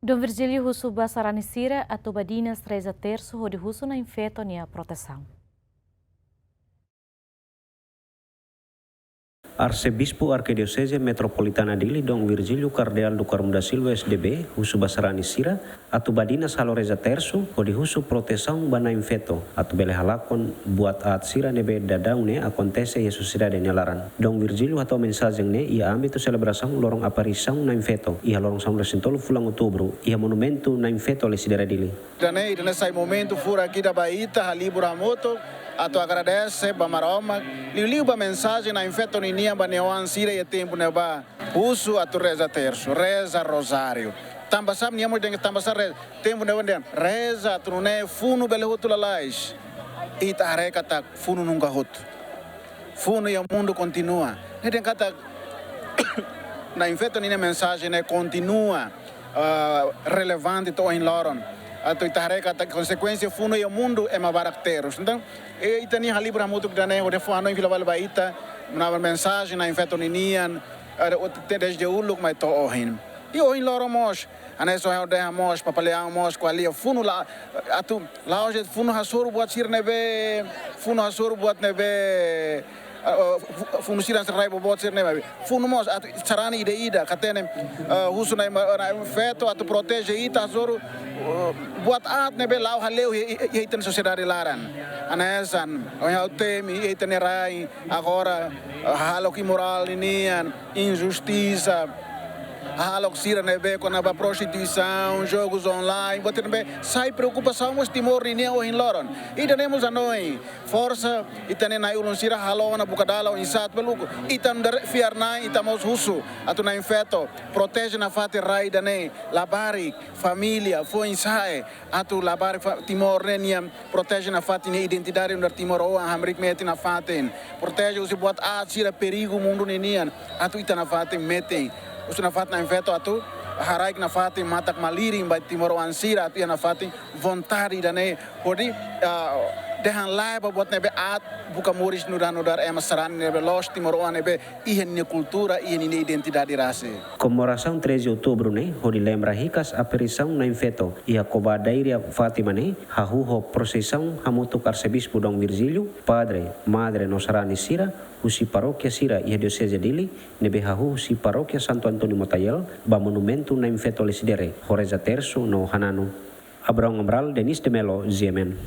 Don Virgi husu sarani sira atau badinas reza tersu hodi husu Nai Feto nia protesaun. Arcebispo Arquidiocese Metropolitana Dili Dong Virgílio Cardeal do Carmo da Silva SDB, husu sarani sira, atau badinas halo reza tersu, hodi husu protesaun ba Nai Feto, atau bele halakon buat at sira nebe dadaune acontece Yesus sira de nyalaran. Dong Virgílio atau mensagem ne ia âmbito celebração lorong aparição Nai Feto, ia lorong São Recentolo fulang outubro, ia monumento Nai Feto le sidera dili. Nesse momento fura aqui da Bahia, ali buramoto, atau agradece ba maroma, liu ba mensagem Nai Feto ninia ba neoan sira e tempo ne ba husu atau reza tersu, reza rosário. Tambah sam niamo dengan tambah reza tempo ne ba reza tu ne funu bele hutu lalais. Ita are kata funu nunca hutu. Funu e o mundo continua. Ne den kata Nai Feto ninia mensagem ne continua relevante to in loron. Atau itareka a consequência funo e o mundo é mabaracteros. Então, itani halibra muito que dane o defano em Vila Baita, na mensagem Nai Feto ninian, desde o look mais to ohin. E ohin loro mos, anesso é o de mos, papaleão mos, qualia funo lá, atu lá hoje funo hasuru buat sir nebe, funo hasuru buat nebe. Funo siran serai bobot sir nebe funo mos sarani ida katene husu Nai Feto atau protege ita hasuru buat at nebe lau haleu itan sociedade laran anesan o temi itan rai agora halok imoral inian injustiça halok sira nebe com a prostituição jogos online botar nebe sai preocupação mas timor inian o in loron e tenemos a noi força itan na ulun sira halona bukadala o insat beluco itan fiar na itamos husu atu Nai Feto protege na fate rai dane labari família foi insai atu labari timor reniam protege na fate ni identidade under timor o hamrik meti na fate protege os buat at sira perigo mundo ninian atu itan na fate meten os na fate Nai Feto atu haraik na fate matak maliring by timor o ansira atu na fate vontade dane hodi dehan lai buat nebe at buka moris nudar ema sarani nebe los timor o nebe ihen ni cultura ihen ni identidade rase. Comemoração 13 de outubro né, hodi lembra ricas aparição Nai Feto e a cobadeiria Fátima né, hahuho procissão hamutuk arcebispo Dong Virgílio, padre, madre no sarani sira, usi paróquia sira e a diocese dili, nebe hahu si paróquia Santo Antônio Motayel, ba monumento Nai Feto lesidere, reza tersu no hanano. Abrão Umbral, Denis de Melo, Ziemen.